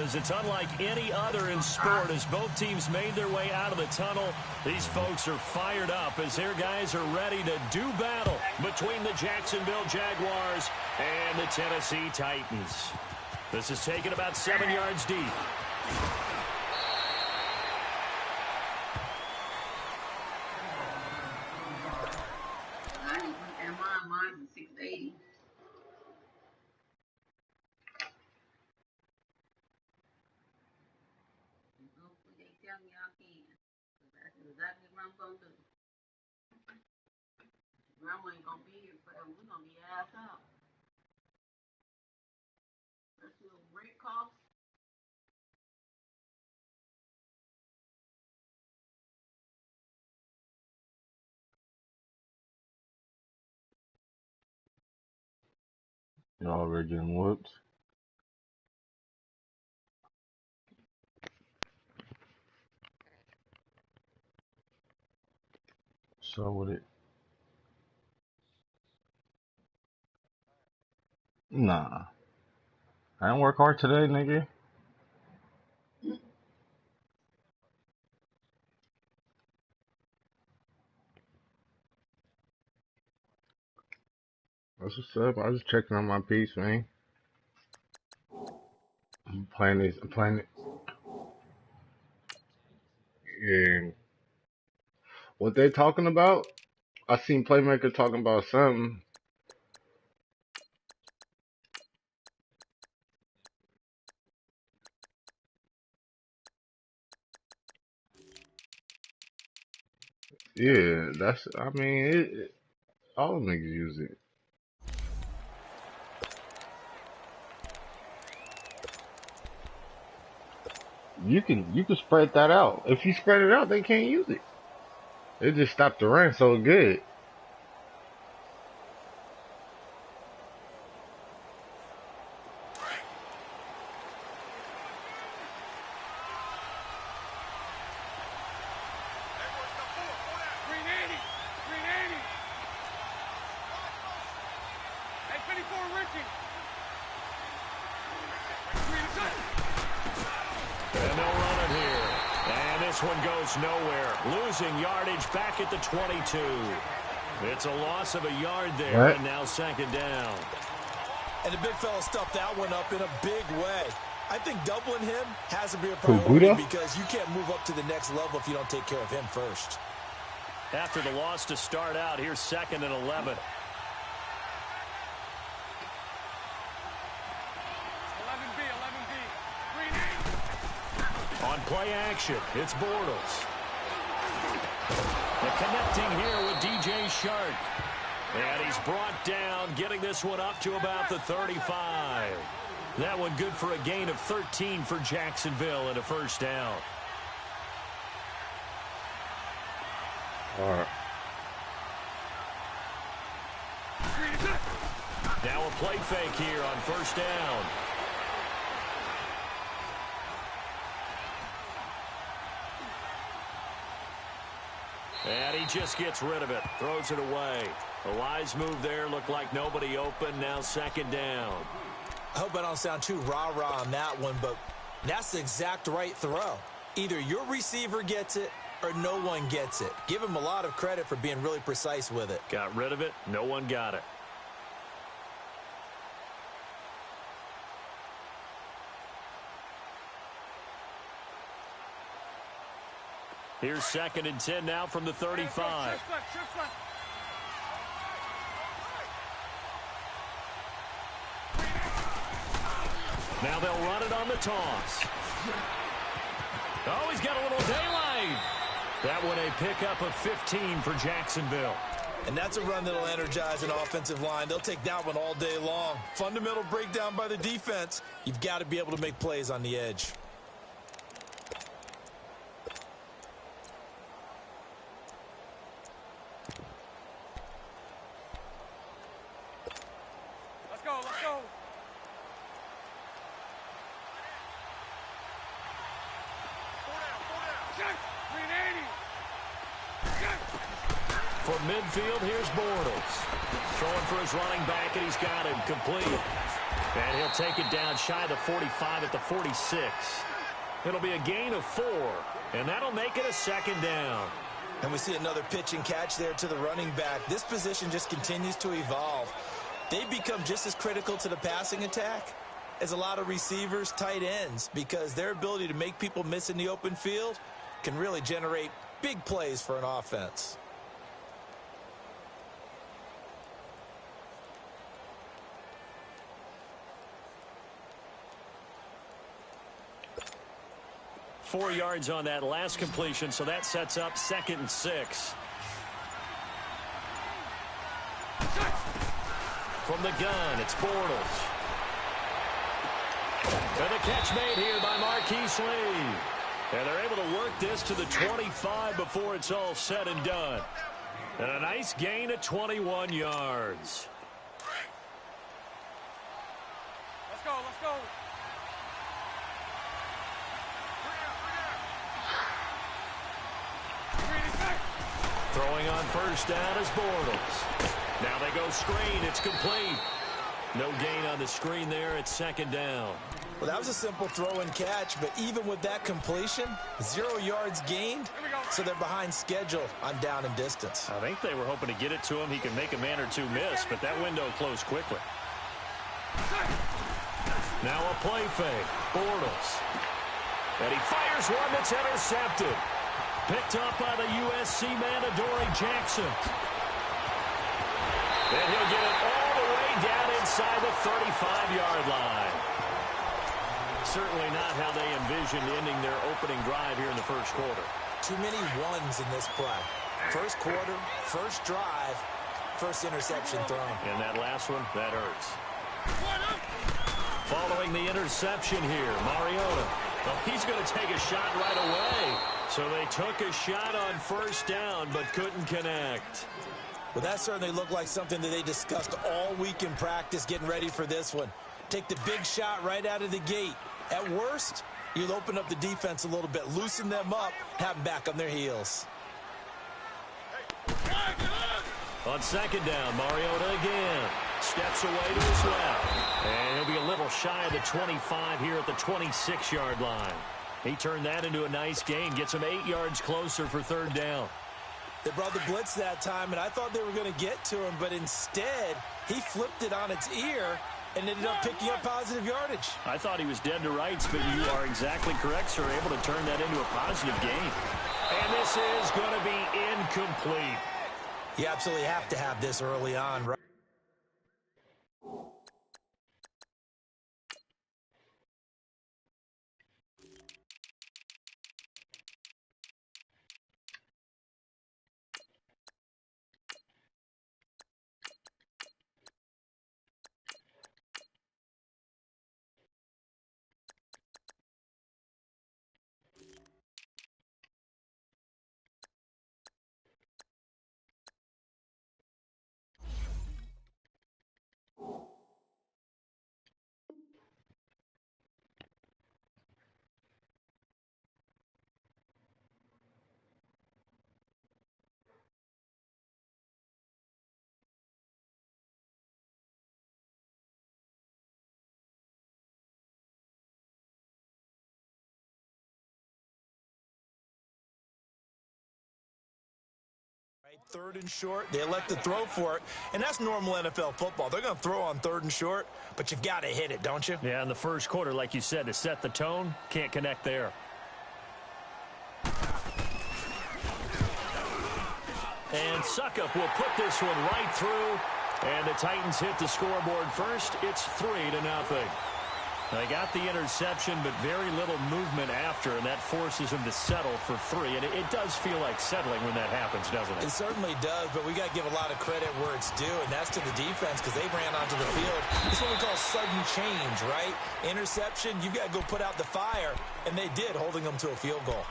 as it's unlike any other in sport. As both teams made their way out of the tunnel, these folks are fired up as their guys are ready to do battle between the Jacksonville Jaguars and the Tennessee Titans. This is taken about 7 yards deep. Mine's 680. Hopefully they tell me I can. That's exactly what I'm going to do. Grandma ain't going to be here forever. We're going to be ass out. Let's do a break call. Y'all already getting whooped. So with it. Nah. I didn't work hard today, nigga. That's what's up. I was just checking on my piece, man. I'm playing it. Yeah. What they talking about? I seen Playmaker talking about something. Yeah, I mean, all niggas use it. You can spread that out. If you spread it out, they can't use it. It just stopped the run so good. And they'll run it here. And this one goes nowhere. Losing yardage back at the 22. It's a loss of a yard there, What? and now second down. And the big fella stuffed that one up in a big way. I think doubling him has to be a priority because you can't move up to the next level if you don't take care of him first. After the loss to start out, here's 2nd and 11. On play action, it's Bortles. The connecting here with DJ Shark. And he's brought down, getting this one up to about the 35. That one good for a gain of 13 for Jacksonville and a first down. All right. Now a play fake here on first down. And he just gets rid of it, throws it away. A wise move there, looked like nobody open, now second down. I hope I don't sound too rah-rah on that one, but that's the exact right throw. Either your receiver gets it or no one gets it. Give him a lot of credit for being really precise with it. Got rid of it, no one got it. Here's 2nd and 10 now from the 35. Now they'll run it on the toss. Oh, he's got a little daylight. That one a pickup of 15 for Jacksonville. And that's a run that'll energize an offensive line. They'll take that one all day long. Fundamental breakdown by the defense. You've got to be able to make plays on the edge. Let's go. From midfield, here's Bortles. Throwing for his running back, and he's got him complete. And he'll take it down shy of the 45 at the 46. It'll be a gain of 4, and that'll make it a second down. And we see another pitch and catch there to the running back. This position just continues to evolve. They've become just as critical to the passing attack as a lot of receivers, tight ends, because their ability to make people miss in the open field can really generate big plays for an offense. Four yards on that last completion, so that sets up 2nd and 6. From the gun, it's Bortles. And the catch made here by Marquise Lee. And they're able to work this to the 25 before it's all said and done. And a nice gain of 21 yards. Let's go, let's go. Throwing on first down is Bortles. Now they go screen. It's complete. No gain on the screen there. It's 2nd down. Well, that was a simple throw and catch, but even with that completion, 0 yards gained, so they're behind schedule on down and distance. I think they were hoping to get it to him. He can make a man or two miss, but that window closed quickly. Now a play fake. Bortles. And he fires one that's intercepted. Picked up by the USC man, Adoree Jackson. And he'll get it all the way down inside the 35-yard line. Certainly not how they envisioned ending their opening drive here in the first quarter. Too many ones in this play. First quarter, first drive, first interception thrown. And that last one, that hurts. Following the interception here, Mariota. Well, he's going to take a shot right away. So they took a shot on first down, but couldn't connect. Well, that certainly looked like something that they discussed all week in practice getting ready for this one. Take the big shot right out of the gate. At worst, you'll open up the defense a little bit, loosen them up, have them back on their heels. On 2nd down, Mariota again. Steps away to his left. And he'll be a little shy of the 25 here at the 26-yard line. He turned that into a nice gain, gets him 8 yards closer for 3rd down. They brought the blitz that time, and I thought they were going to get to him, but instead, he flipped it on its ear and ended up picking up positive yardage. I thought he was dead to rights, but you are exactly correct, sir. Able to turn that into a positive gain. And this is going to be incomplete. You absolutely have to have this early on, right? Third and short, they elect to throw for it, and that's normal NFL football. They're going to throw on 3rd and short, but you've got to hit it, don't you? Yeah, in the first quarter, like you said, to set the tone, can't connect there. And Suckup will put this one right through, and the Titans hit the scoreboard first. It's 3-0. They got the interception, but very little movement after, and that forces them to settle for 3. And it does feel like settling when that happens, doesn't it? It certainly does, but we got to give a lot of credit where it's due, and that's to the defense because they ran onto the field. It's what we call sudden change, right? Interception, you got to go put out the fire, and they did, holding them to a field goal.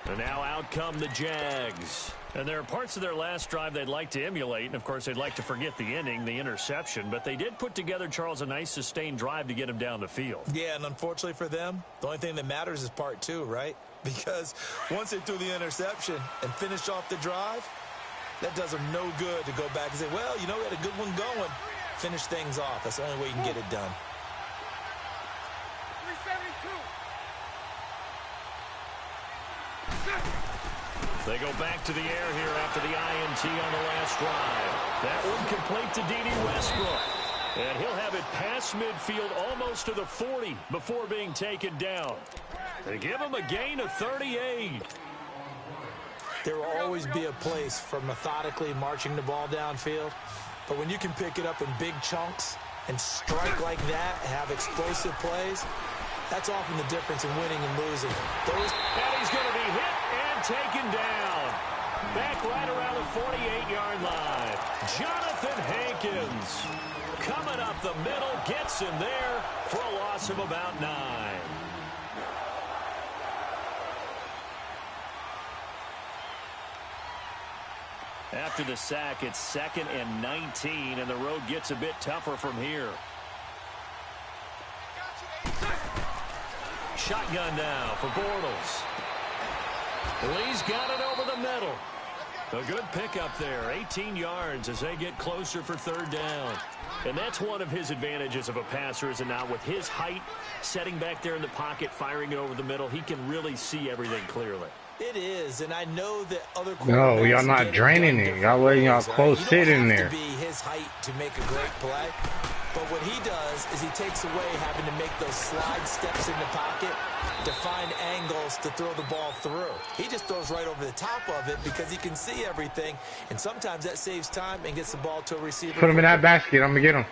And now out come the Jags. And there are parts of their last drive they'd like to emulate, and, of course, they'd like to forget the inning, the interception. But they did put together, Charles, a nice sustained drive to get him down the field. Yeah, and unfortunately for them, the only thing that matters is part 2, right? Because once they threw the interception and finished off the drive, that does them no good to go back and say, well, you know, we had a good one going. Finish things off. That's the only way you can get it done. They go back to the air here after the INT on the last drive. That one complete to D.D. Westbrook. And he'll have it past midfield almost to the 40 before being taken down. They give him a gain of 38. There will always be a place for methodically marching the ball downfield. But when you can pick it up in big chunks and strike like that, have explosive plays, that's often the difference in winning and losing. And he's going to be hit and taken down. Back right around the 48-yard line. Jonathan Hankins coming up the middle, gets him there for a loss of about 9. After the sack, it's 2nd and 19, and the road gets a bit tougher from here. Shotgun now for Bortles. Lee's got it over the middle. A good pickup there, 18 yards as they get closer for 3rd down. And that's one of his advantages of a passer, is it not? With his height, setting back there in the pocket, firing it over the middle, he can really see everything clearly. It is, and I know that other quarterbacks... No, y'all not draining it. Y'all letting y'all close sit in there. You don't have to be his height to make a great play. But what he does is he takes away having to make those slide steps in the pocket to find angles to throw the ball through. He just throws right over the top of it because he can see everything, and sometimes that saves time and gets the ball to a receiver. Put him in that basket. I'm going to get him.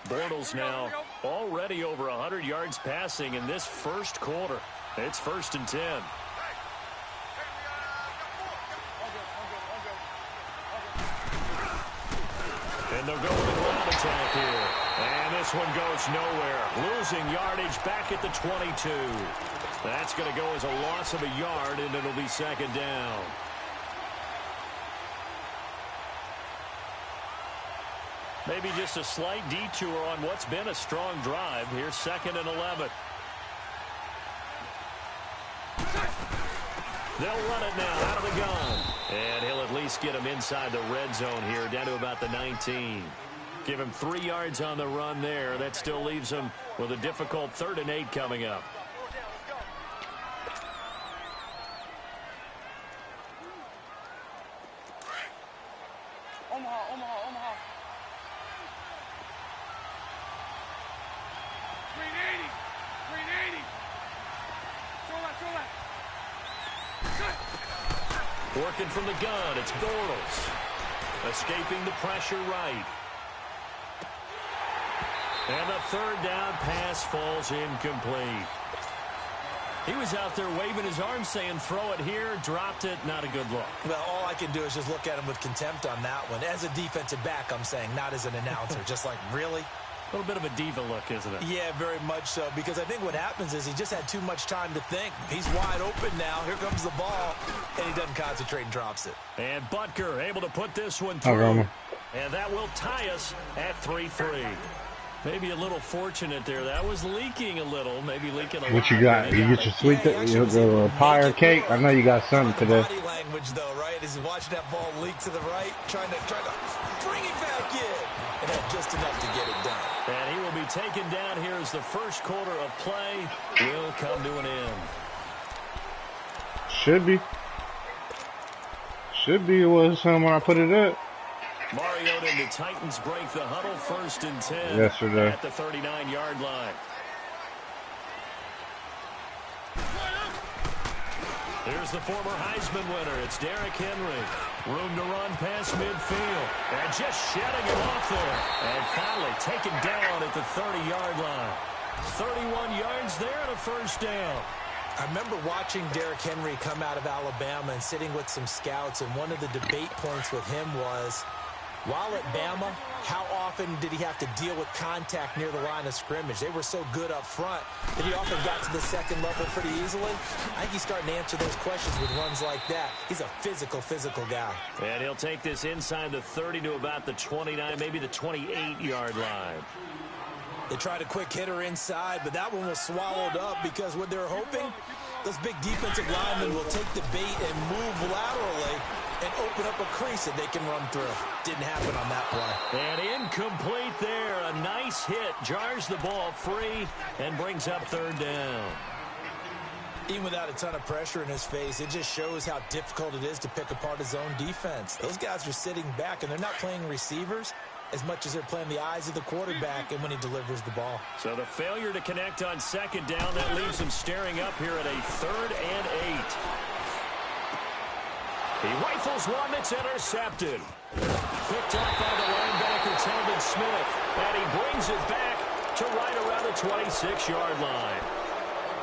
Bortles now already over 100 yards passing in this first quarter. It's 1st and 10. And they'll go with a ground attack here. And this one goes nowhere. Losing yardage back at the 22. That's going to go as a loss of a yard, and it'll be 2nd down. Maybe just a slight detour on what's been a strong drive. Here's 2nd and 11. They'll run it now out of the gun. And he'll at least get him inside the red zone here, down to about the 19. Give him 3 yards on the run there. That still leaves him with a difficult 3rd and 8 coming up. Omaha. 380. Show that. Working from the gun, it's Bortles. Escaping the pressure right. And the 3rd down pass falls incomplete. He was out there waving his arm saying, throw it here, dropped it, not a good look. Well, all I can do is just look at him with contempt on that one. As a defensive back, I'm saying, not as an announcer. Just like, really? A little bit of a diva look, isn't it? Yeah, very much so, because I think what happens is he just had too much time to think. He's wide open now. Here comes the ball, and he doesn't concentrate and drops it. And Butker able to put this one through. And that will tie us at 3-3. Maybe a little fortunate there. That was leaking a little, maybe leaking a lot. What you got? You get your sweet your pie or cake? I know you got something today. Body language, though, right? As he's watching that ball leak to the right, trying to bring it back in. And had just enough to get it done. And he will be taken down here as the first quarter of play will come to an end. Should be. It was when I put it up. Mariota and the Titans break the huddle, 1st and 10 yesterday at the 39-yard line. Here's the former Heisman winner. It's Derrick Henry. Room to run past midfield. And just shedding it off there. And finally taken down at the 30-yard line. 31 yards there and a 1st down. I remember watching Derrick Henry come out of Alabama and sitting with some scouts, and one of the debate points with him was, while at Bama, how often did he have to deal with contact near the line of scrimmage? They were so good up front that he often got to the 2nd level pretty easily. I think he's starting to answer those questions with runs like that. He's a physical guy. And he'll take this inside the 30 to about the 29, maybe the 28-yard line. They tried a quick hitter inside, but that one was swallowed up because what they're hoping, those big defensive linemen will take the bait and move laterally and open up a crease that they can run through. Didn't happen on that play. And incomplete there. A nice hit. Jars the ball free and brings up 3rd down. Even without a ton of pressure in his face, it just shows how difficult it is to pick apart his own defense. Those guys are sitting back, and they're not playing receivers as much as they're playing the eyes of the quarterback and when he delivers the ball. So the failure to connect on second down, that leaves him staring up here at a 3rd and 8. He rifles one that's intercepted. Picked up by the linebacker, Talbot Smith, and he brings it back to right around the 26-yard line.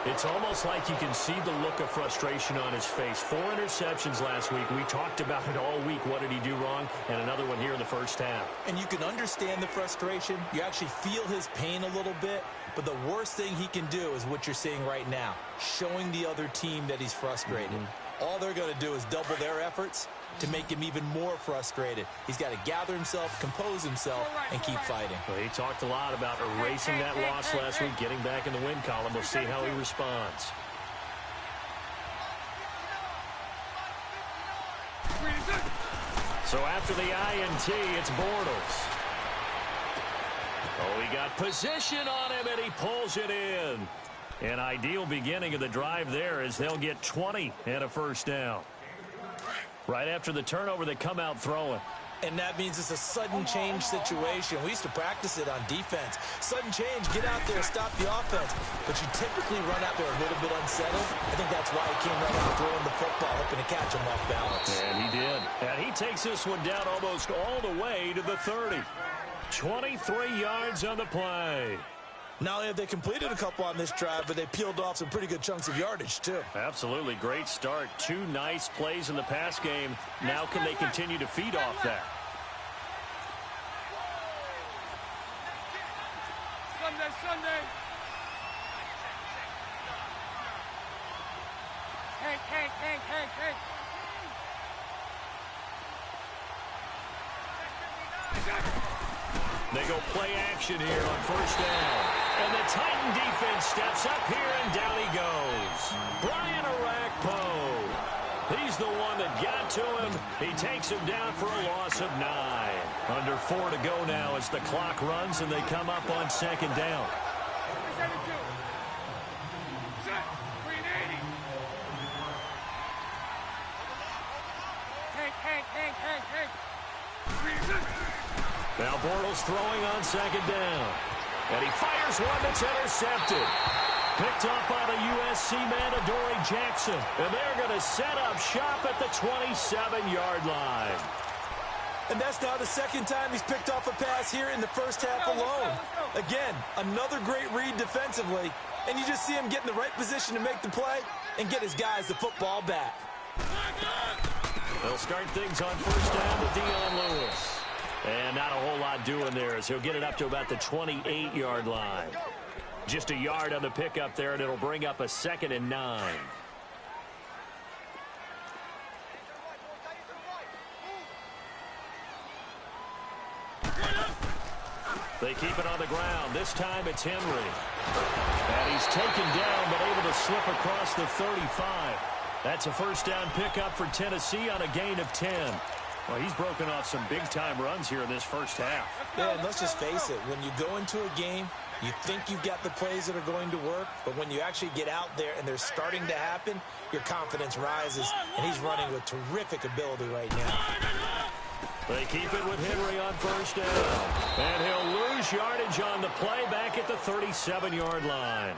It's almost like you can see the look of frustration on his face. 4 interceptions last week. We talked about it all week. What did he do wrong? And another one here in the first half. And you can understand the frustration. You actually feel his pain a little bit. But the worst thing he can do is what you're seeing right now, showing the other team that he's frustrated. All they're going to do is double their efforts to make him even more frustrated. He's got to gather himself, compose himself, and keep fighting. Well, he talked a lot about erasing that loss last week, getting back in the win column. We'll see how he responds. So after the INT, it's Bortles. Oh, he got position on him, and he pulls it in. An ideal beginning of the drive there as they'll get 20 and a first down. Right after the turnover, they come out throwing. And that means it's a sudden change situation. We used to practice it on defense. Sudden change, get out there, stop the offense. But you typically run out there a little bit unsettled. I think that's why he came right out throwing the football, hoping to catch him off balance. And he did. And he takes this one down almost all the way to the 30. 23 yards on the play. Not only have they completed a couple on this drive, but they peeled off some pretty good chunks of yardage, too. Absolutely. Great start. 2 nice plays in the pass game. Now can they continue to feed off that? Sunday. Hey. They go play action here on first down. And the Titan defense steps up here, and down he goes. Brian Arakpo. He's the one that got to him. He takes him down for a loss of 9. Under 4 to go now as the clock runs, and they come up on second down. Now Bortles throwing on second down. And he fires one that's intercepted. Picked up by the USC man, Adoree Jackson. And they're going to set up shop at the 27-yard line. And that's now the second time he's picked off a pass here in the first half alone. Again, another great read defensively. And you just see him get in the right position to make the play and get his guys the football back. They'll start things on first down with Dion Lewis. And not a whole lot doing there as he'll get it up to about the 28-yard line. Just a yard on the pickup there, and it'll bring up a 2nd and 9. They keep it on the ground. This time it's Henry. And he's taken down but able to slip across the 35. That's a first down pickup for Tennessee on a gain of 10. Well, he's broken off some big-time runs here in this first half. Yeah, and let's just face it. When you go into a game, you think you've got the plays that are going to work, but when you actually get out there and they're starting to happen, your confidence rises, and he's running with terrific ability right now. They keep it with Henry on first down. And he'll lose yardage on the play back at the 37-yard line.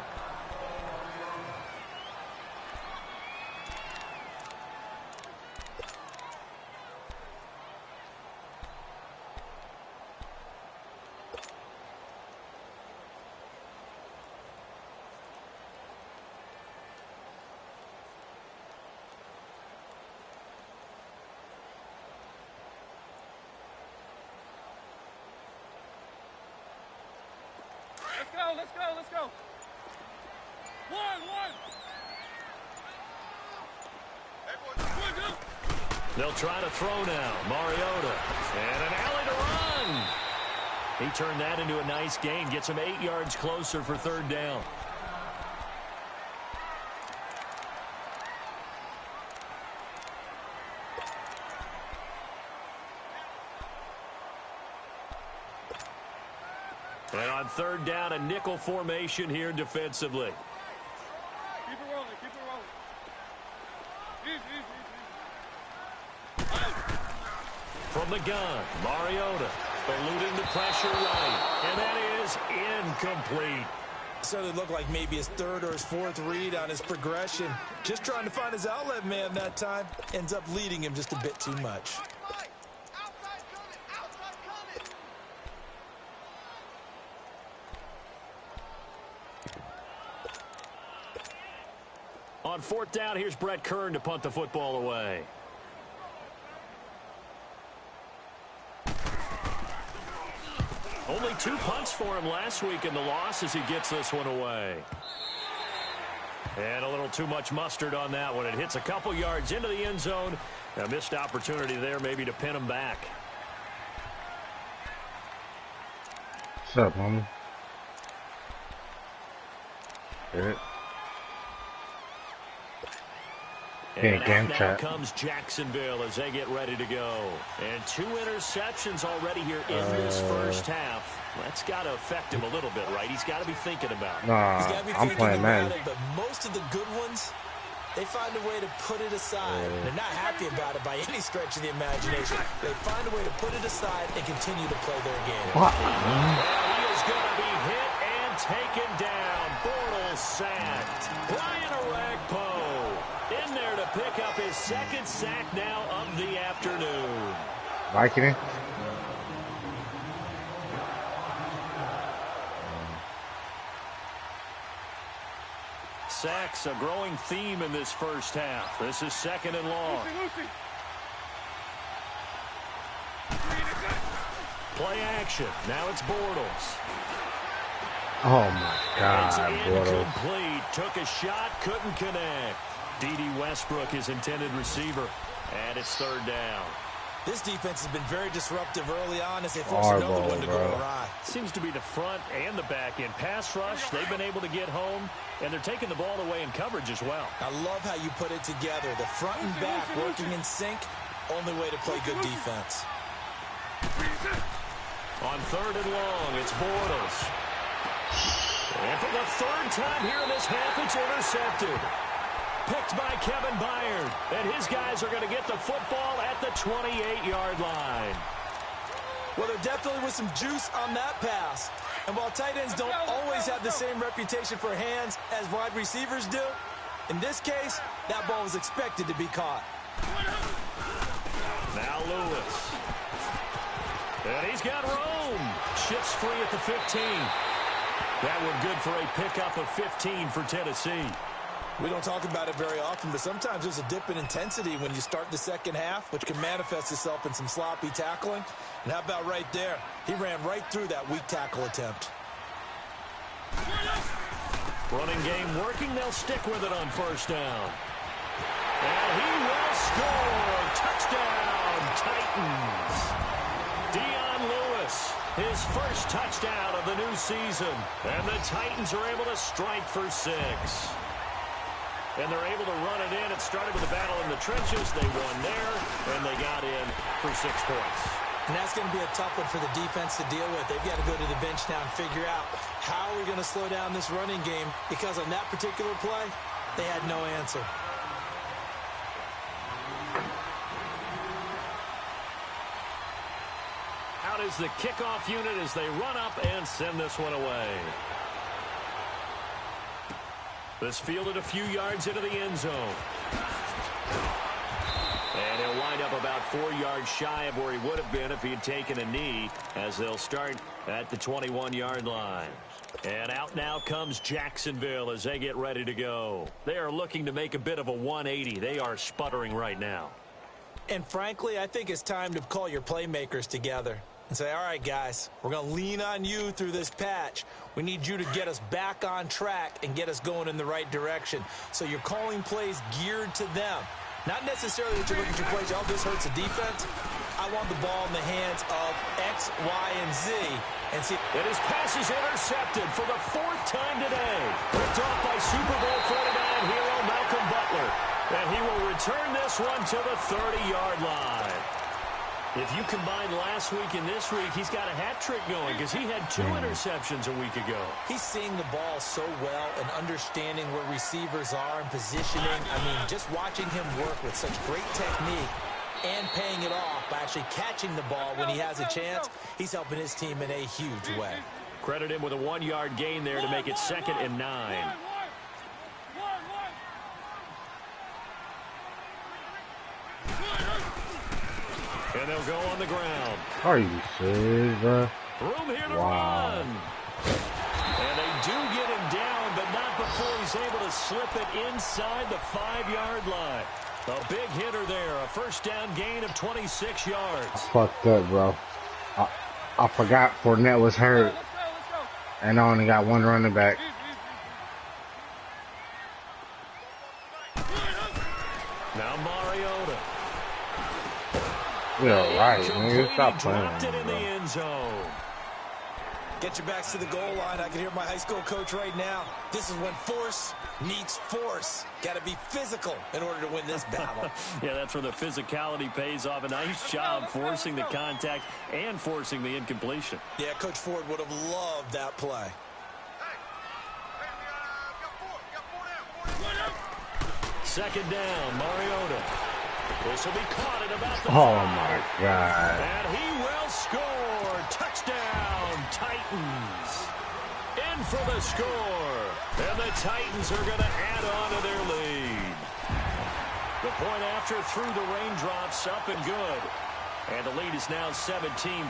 Let's go. One. They'll try to throw now. Mariota. And an alley to run. He turned that into a nice gain. Gets him 8 yards closer for third down. And on third down, a nickel formation here defensively. Keep it rolling. Keep it rolling. Easy. From the gun, Mariota eluding the pressure right, and that is incomplete. Certainly looked like maybe his third or his fourth read on his progression. Just trying to find his outlet man that time. Ends up leading him just a bit too much. On fourth down, here's Brett Kern to punt the football away. Only 2 punts for him last week in the loss as he gets this one away. And a little too much mustard on that one. It hits a couple yards into the end zone. A missed opportunity there maybe to pin him back. What's up, homie? Good. And game out now chat. comes Jacksonville as they get ready to go. And 2 interceptions already here in this first half. That's got to affect him a little bit, right? He's got to be thinking about it. Nah, He's got to be I'm thinking playing about man. it, but most of the good ones, they find a way to put it aside. They're not happy about it by any stretch of the imagination. They find a way to put it aside and continue to play their game. What? Well, he is going to be hit and taken down. Bortles sacked. Brian Orakpo in there to pick up his second sack now of the afternoon. Liking it? Sacks, a growing theme in this first half. This is second and long. Lucy. Play action. Now it's Bortles. Oh my It's God, Bortles. incomplete. Took a shot, couldn't connect. D.D. Westbrook, his intended receiver. And it's third down. This defense has been very disruptive early on as they force another one to go awry. Seems to be the front and the back end. Pass rush, they've been able to get home, and they're taking the ball away in coverage as well. I love how you put it together. The front and back working in sync. Only way to play good defense. On third and long, it's Bortles. And for the third time here in this half, it's intercepted. Picked by Kevin Byard. And his guys are going to get the football at the 28-yard line. Well, there definitely was some juice on that pass. And while tight ends don't always have the same reputation for hands as wide receivers do, in this case, that ball was expected to be caught. Now Lewis. And he's got Rome. Shifts free at the 15. That one good for a pickup of 15 for Tennessee. We don't talk about it very often, but sometimes there's a dip in intensity when you start the second half, which can manifest itself in some sloppy tackling. And how about right there? He ran right through that weak tackle attempt. Running game working. They'll stick with it on first down. And he will score. Touchdown, Titans. Dion Lewis, his first touchdown of the new season. And the Titans are able to strike for 6. And they're able to run it in. It started with a battle in the trenches. They won there, and they got in for 6 points. And that's going to be a tough one for the defense to deal with. They've got to go to the bench now and figure out how are we going to slow down this running game, because on that particular play, they had no answer. Out is the kickoff unit as they run up and send this one away. This fielded a few yards into the end zone. And he'll wind up about 4 yards shy of where he would have been if he had taken a knee, as they'll start at the 21-yard line. And out now comes Jacksonville as they get ready to go. They are looking to make a bit of a 180. They are sputtering right now. And frankly, I think it's time to call your playmakers together and say, all right, guys, we're going to lean on you through this patch. We need you to get us back on track and get us going in the right direction. So you're calling plays geared to them. Not necessarily that you're looking for plays, oh, this hurts the defense. I want the ball in the hands of X, Y, and Z. And see, and his pass is intercepted for the 4th time today. Picked off by Super Bowl 49 hero Malcolm Butler. And he will return this one to the 30-yard line. If you combine last week and this week, he's got a hat trick going because he had 2 interceptions a week ago. He's seeing the ball so well and understanding where receivers are and positioning. I mean, just watching him work with such great technique and paying it off by actually catching the ball when he has a chance, he's helping his team in a huge way. Credit him with a 1-yard gain there to make it 2nd and 9. And they'll go on the ground. Are you serious, bro? Room here to run. And they do get him down, but not before he's able to slip it inside the 5-yard line. A big hitter there. A first down gain of 26 yards. I fucked up, bro. I forgot Fournette was hurt. And I only got 1 running back. Now Mariota. Yeah, right, nigga. Stop Dropped playing, it in the bro. end zone. Get your backs to the goal line. I can hear my high school coach right now. This is when force meets force. Got to be physical in order to win this battle. Yeah, that's where the physicality pays off. A nice job forcing the contact and forcing the incompletion. Yeah, Coach Ford would have loved that play. Second down, Mariota. This will be caught at about the Oh 5. my God. And he will score. Touchdown, Titans. In for the score. And the Titans are going to add on to their lead. The point after through the raindrops, up and good. And the lead is now 17-3.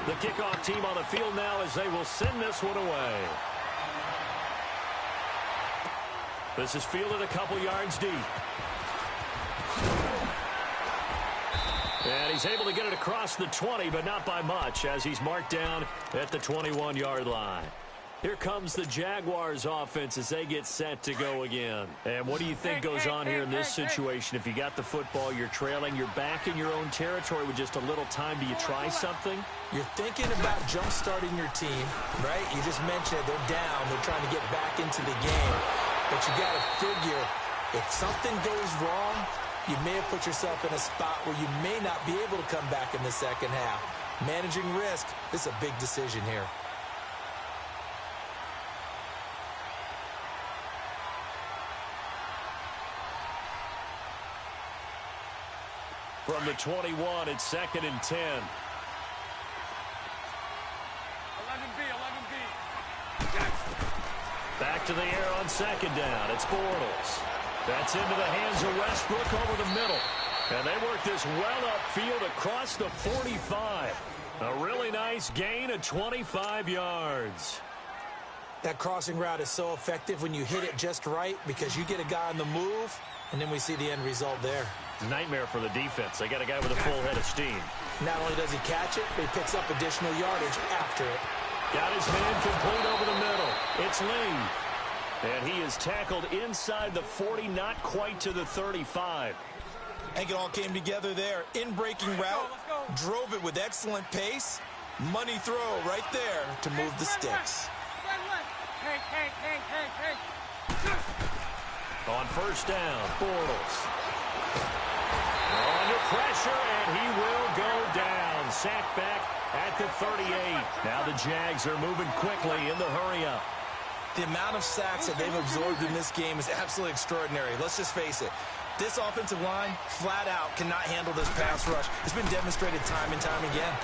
The kickoff team on the field now as they will send this one away. This is fielded a couple yards deep. And he's able to get it across the 20, but not by much, as he's marked down at the 21-yard line. Here comes the Jaguars offense as they get set to go again. And what do you think goes on here in this situation? If you got the football, you're trailing, you're back in your own territory with just a little time. Do you try something? You're thinking about jump-starting your team, right? You just mentioned it. They're down. They're trying to get back into the game. But you got to figure, if something goes wrong, you may have put yourself in a spot where you may not be able to come back in the second half. Managing risk, this is a big decision here. From the 21, it's 2nd and 10. 11B. Back to the air on 2nd down. It's Bortles. That's into the hands of Westbrook over the middle. And they work this well upfield across the 45. A really nice gain of 25 yards. That crossing route is so effective when you hit it just right because you get a guy on the move, and then we see the end result there. Nightmare for the defense. They got a guy with a full head of steam. Not only does he catch it, but he picks up additional yardage after it. Got his man complete over the middle. It's Lee. And he is tackled inside the 40, not quite to the 35. I think it all came together there. In-breaking route, drove it with excellent pace. Money throw right there to move the sticks. On first down, Bortles. Under pressure, and he will go down. Sacked back at the 38. Now the Jags are moving quickly in the hurry-up. The amount of sacks that they've absorbed in this game is absolutely extraordinary. Let's just face it. This offensive line, flat out, cannot handle this pass rush. It's been demonstrated time and time again.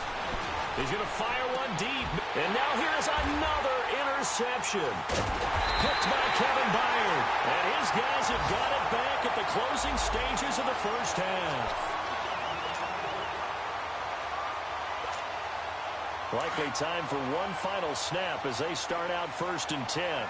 He's going to fire one deep. And now here's another interception. Picked by Kevin Byard. And his guys have got it back at the closing stages of the first half. Likely time for one final snap as they start out 1st and 10.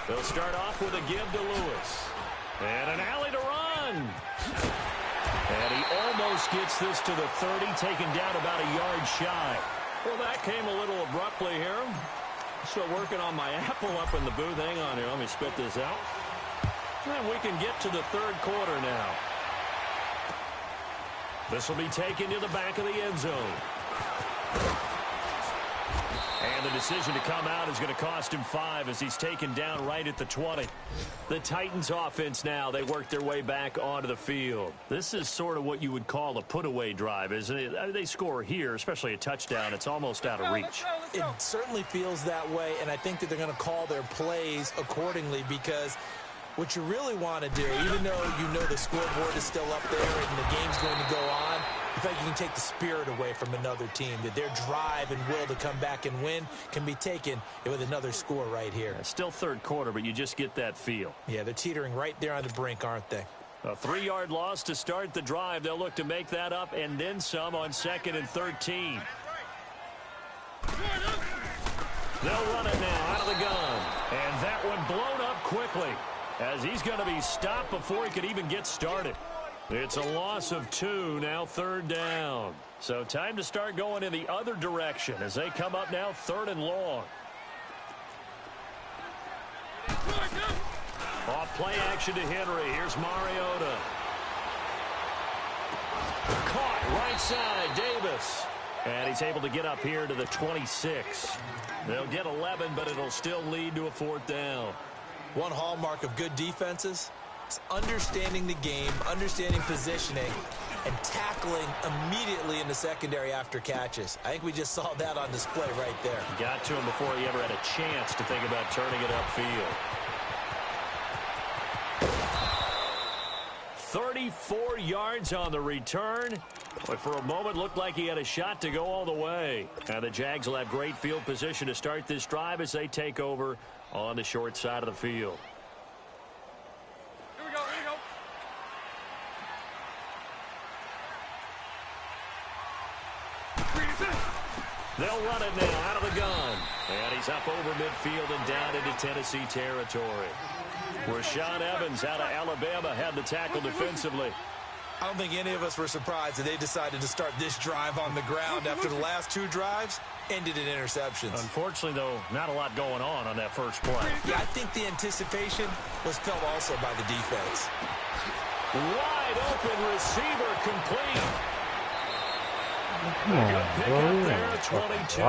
They'll start off with a give to Lewis. And an alley to run. And he almost gets this to the 30, taken down about a yard shy. Well, that came a little abruptly here. Still working on my apple up in the booth. Hang on here. Let me spit this out. And we can get to the third quarter now. This will be taken to the back of the end zone. And the decision to come out is going to cost him 5 as he's taken down right at the 20. The Titans offense now, they work their way back onto the field. This is sort of what you would call a put-away drive, isn't it? I mean, they score here, especially a touchdown. It's almost out of reach. It certainly feels that way, and I think that they're going to call their plays accordingly because what you really want to do, even though you know the scoreboard is still up there and the game's going to go on, in fact, you can take the spirit away from another team, that their drive and will to come back and win can be taken with another score right here. It's still third quarter, but you just get that feel. Yeah, they're teetering right there on the brink, aren't they? A 3-yard loss to start the drive. They'll look to make that up and then some on 2nd and 13. They'll run it now out of the gun. And that one blown up quickly as he's going to be stopped before he could even get started. It's a loss of 2, now 3rd down. So time to start going in the other direction as they come up now 3rd and long. Off play action to Henry. Here's Mariota. Caught right side, Davis. And he's able to get up here to the 26. They'll get 11, but it'll still lead to a 4th down. One hallmark of good defenses is understanding the game, understanding positioning, and tackling immediately in the secondary after catches. I think we just saw that on display right there. Got to him before he ever had a chance to think about turning it upfield. 34 yards on the return. But for a moment, looked like he had a shot to go all the way. Now the Jags will have great field position to start this drive as they take over on the short side of the field. Here we go, here we go. They'll run it now out of the gun. And he's up over midfield and down into Tennessee territory. Rashaan Evans out of Alabama had the tackle defensively. I don't think any of us were surprised that they decided to start this drive on the ground after the last 2 drives ended in interceptions. Unfortunately, though, not a lot going on that first play. Yeah, I think the anticipation was felt also by the defense. Wide open receiver complete. Come on, Pick bro. up there at 22.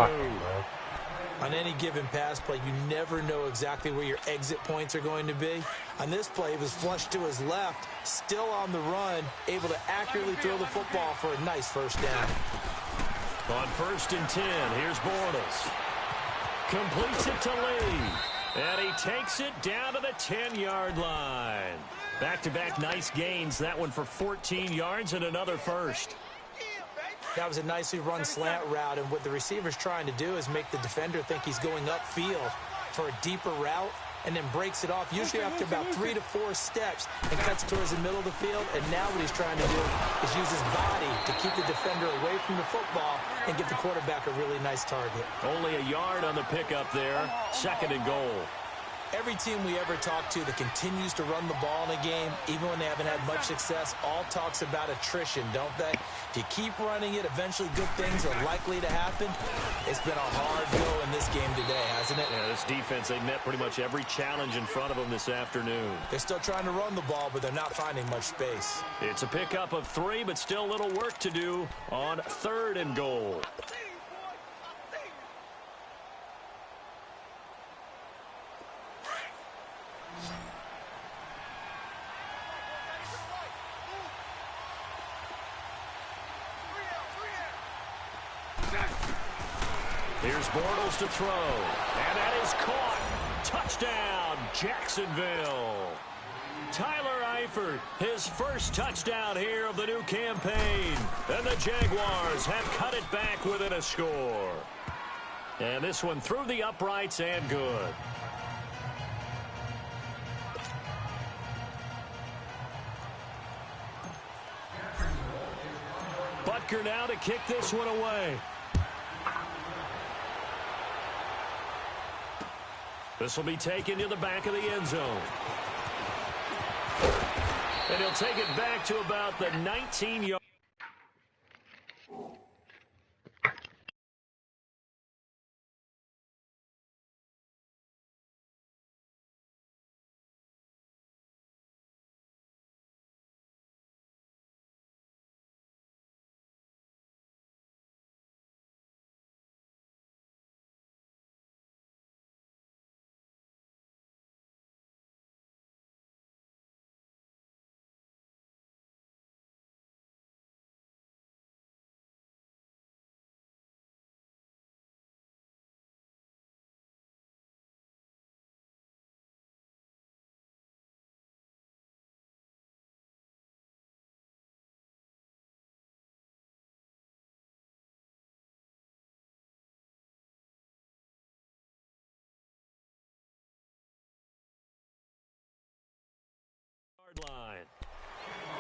On any given pass play, you never know exactly where your exit points are going to be. On this play, he was flushed to his left, still on the run, able to accurately throw the football for a nice first down. On 1st and 10, here's Bortles. Completes it to Lee. And he takes it down to the 10-yard line. Back-to-back nice gains. That one for 14 yards and another first. That was a nicely run slant route, and what the receiver's trying to do is make the defender think he's going upfield for a deeper route and then breaks it off, usually after about 3 to 4 steps, and cuts towards the middle of the field. And now what he's trying to do is use his body to keep the defender away from the football and give the quarterback a really nice target. Only a yard on the pickup there. 2nd and goal. Every team we ever talk to that continues to run the ball in a game, even when they haven't had much success, all talks about attrition, don't they? If you keep running it, eventually good things are likely to happen. It's been a hard go in this game today, hasn't it? Yeah, this defense, they met pretty much every challenge in front of them this afternoon. They're still trying to run the ball, but they're not finding much space. It's a pickup of 3, but still a little work to do on 3rd and goal. Here's Bortles to throw, and that is caught. Touchdown, Jacksonville. Tyler Eifert, his first touchdown here of the new campaign. And the Jaguars have cut it back within a score. And this one through the uprights and good. Butker now to kick this one away. This will be taken to the back of the end zone. And he'll take it back to about the 19-yard. line.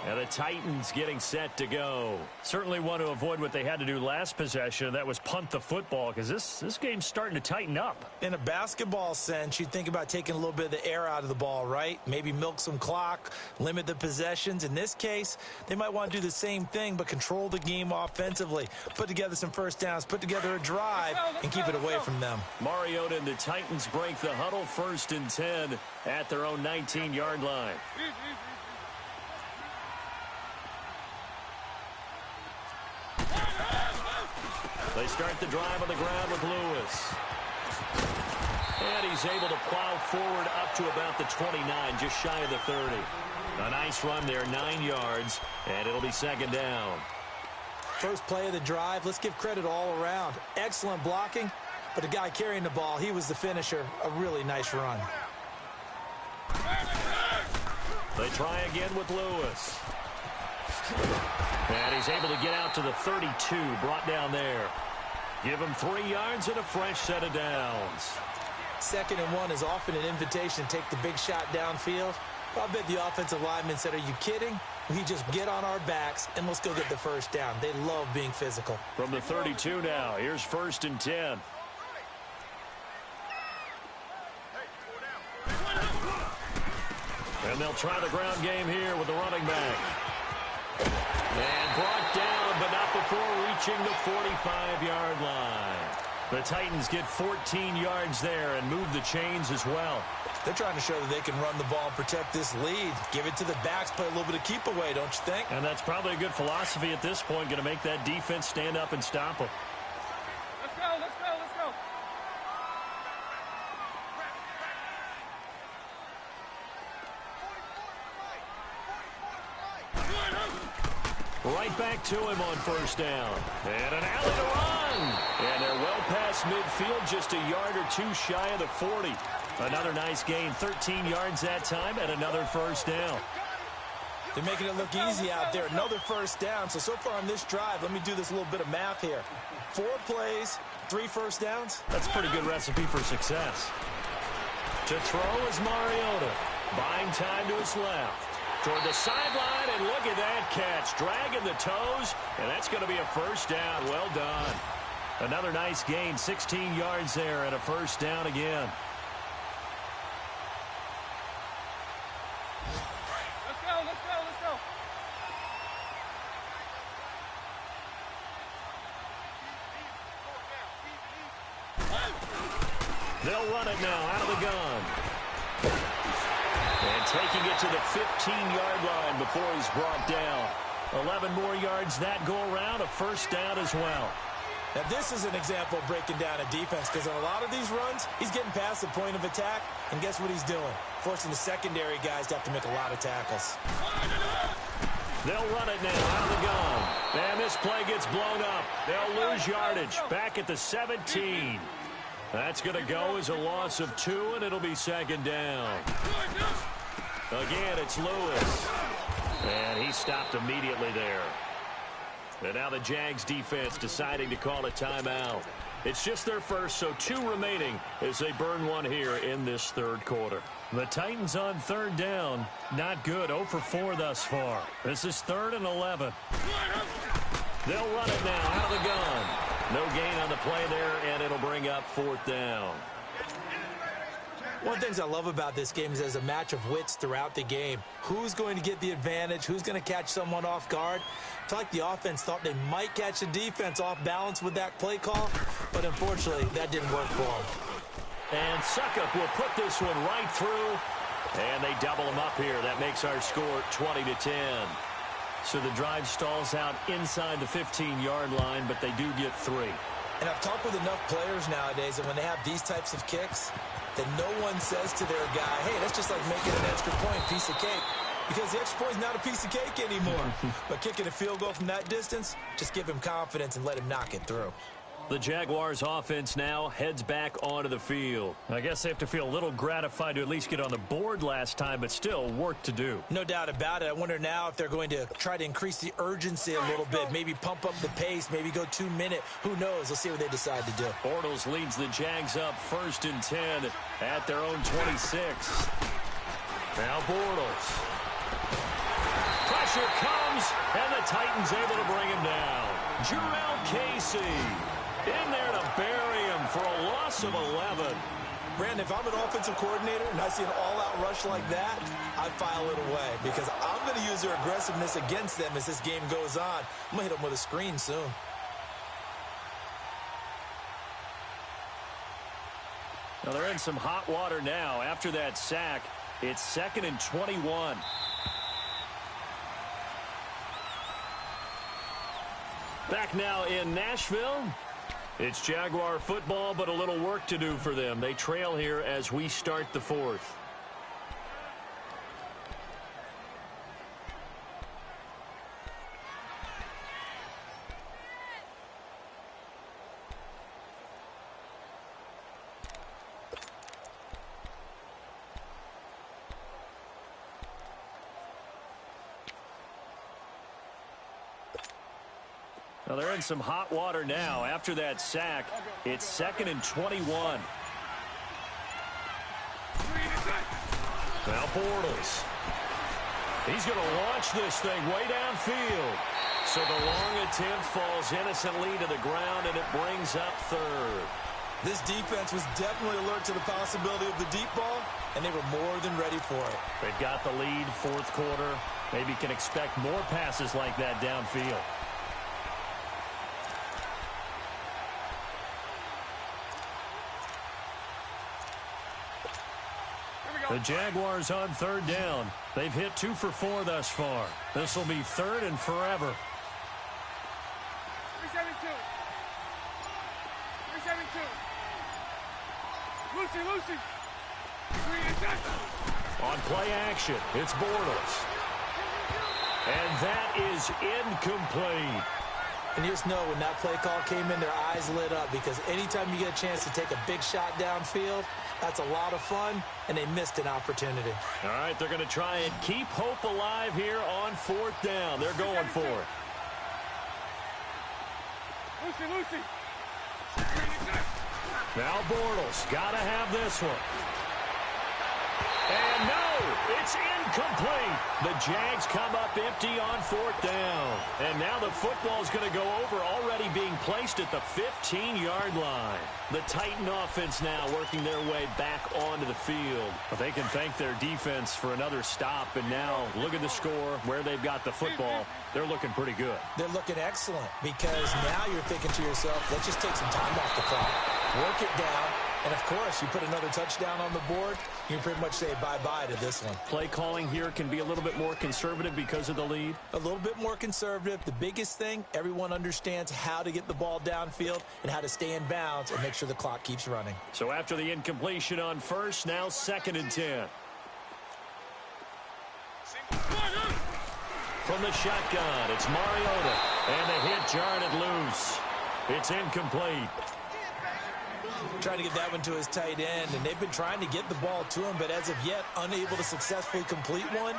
And the Titans getting set to go. Certainly want to avoid what they had to do last possession. That was punt the football, because this game's starting to tighten up. In a basketball sense, you think about taking a little bit of the air out of the ball, right? Maybe milk some clock, limit the possessions. In this case, they might want to do the same thing, but control the game offensively. Put together some first downs, put together a drive, and keep it away from them. Mariota and the Titans break the huddle, 1st and 10 at their own 19-yard line. They start the drive on the ground with Lewis. And he's able to plow forward up to about the 29, just shy of the 30. A nice run there, 9 yards, and it'll be 2nd down. First play of the drive, let's give credit all around. Excellent blocking, but the guy carrying the ball, he was the finisher. A really nice run. They try again with Lewis. And he's able to get out to the 32, brought down there. Give him 3 yards and a fresh set of downs. 2nd and 1 is often an invitation to take the big shot downfield. I bet the offensive lineman said, are you kidding? We just get on our backs and let's go get the first down. They love being physical. From the 32 now, here's 1st and 10. And they'll try the ground game here with the running back. And brought down, but not before reaching the 45-yard line. The Titans get 14 yards there and move the chains as well. They're trying to show that they can run the ball and protect this lead. Give it to the backs, play a little bit of keep away, don't you think? And that's probably a good philosophy at this point, going to make that defense stand up and stop them. Let's go, let's go, let's go. Right back to him on 1st down. And an alley to run. And they're well past midfield, just a yard or 2 shy of the 40. Another nice gain, 13 yards that time, and another 1st down. They're making it look easy out there. Another 1st down. So far on this drive, let me do this little bit of math here. 4 plays, 3 1st downs. That's a pretty good recipe for success. To throw is Mariota. Buying time to his left. Toward the sideline, and look at that catch. Dragging the toes, and that's going to be a 1st down. Well done. Another nice gain, 16 yards there, and a 1st down again. Let's go, let's go, let's go. They'll run it now out of the gun. And taking it to the 15-yard line before he's brought down. 11 more yards that go around, a 1st down as well. Now, this is an example of breaking down a defense, because on a lot of these runs, he's getting past the point of attack, and guess what he's doing? Forcing the secondary guys to have to make a lot of tackles. They'll run it now out of the gun. And this play gets blown up. They'll lose yardage back at the 17. That's going to go as a loss of 2, and it'll be 2nd down. Again, it's Lewis. And he stopped immediately there. And now the Jags defense deciding to call a timeout. It's just their first, so 2 remaining as they burn 1 here in this 3rd quarter. The Titans on 3rd down. Not good. 0 for 4 thus far. This is 3rd and 11. They'll run it now out of the gun. No gain on the play there, and it'll bring up 4th down. One of the things I love about this game is there's a match of wits throughout the game. Who's going to get the advantage? Who's going to catch someone off guard? I feel like the offense thought they might catch the defense off balance with that play call, but unfortunately, that didn't work for them. And Suckup will put this one right through, and they double him up here. That makes our score 20-10. So the drive stalls out inside the 15-yard line, but they do get 3. And I've talked with enough players nowadays, and when they have these types of kicks, that no one says to their guy, hey, that's just like making an extra point, piece of cake. Because the extra point is not a piece of cake anymore. But kicking a field goal from that distance, just give him confidence and let him knock it through. The Jaguars offense now heads back onto the field. I guess they have to feel a little gratified to at least get on the board last time, but still work to do. No doubt about it. I wonder now if they're going to try to increase the urgency a little bit, maybe pump up the pace, maybe go 2-minute. Who knows? Let's see what they decide to do. Bortles leads the Jags up 1st and 10 at their own 26. Now Bortles. Pressure comes, and the Titans able to bring him down. Jurrell Casey in there to bury him for a loss of 11. Brandon, if I'm an offensive coordinator and I see an all-out rush like that, I file it away because I'm going to use their aggressiveness against them as this game goes on. I'm going to hit them with a screen soon. Now they're in some hot water now. After that sack, it's 2nd and 21. Back now in Nashville. It's Jaguar football, but a little work to do for them. They trail here as we start the 4th. Well, they're in some hot water now. After that sack, it's 2nd and 21. Now Bortles. He's going to launch this thing way downfield. So the long attempt falls innocently to the ground, and it brings up 3rd. This defense was definitely alert to the possibility of the deep ball, and they were more than ready for it. They've got the lead, 4th quarter. Maybe can expect more passes like that downfield. The Jaguars on 3rd down. They've hit 2 for 4 thus far. This will be 3rd and forever. 372. 372. Lucy. On play action, it's Bortles. And that is incomplete. And you just know when that play call came in, their eyes lit up because anytime you get a chance to take a big shot downfield, that's a lot of fun, and they missed an opportunity. All right, they're going to try and keep hope alive here on 4th down. They're going for it. Lucy. Now Bortles, got to have this one. And no, it's incomplete. The Jags come up empty on 4th down. And now the football's going to go over, already being placed at the 15-yard line. The Titan offense now working their way back onto the field. But they can thank their defense for another stop. And now look at the score, where they've got the football. They're looking pretty good. They're looking excellent because now you're thinking to yourself, let's just take some time off the clock, work it down. And, of course, you put another touchdown on the board, you can pretty much say bye-bye to this one. Play calling here can be a little bit more conservative because of the lead. A little bit more conservative. The biggest thing, everyone understands how to get the ball downfield and how to stay in bounds and make sure the clock keeps running. So after the incompletion on 1st, now 2nd and 10. From the shotgun, it's Mariota. And the hit jarred it loose. It's incomplete. Trying to get that one to his tight end, and they've been trying to get the ball to him, but as of yet, unable to successfully complete one.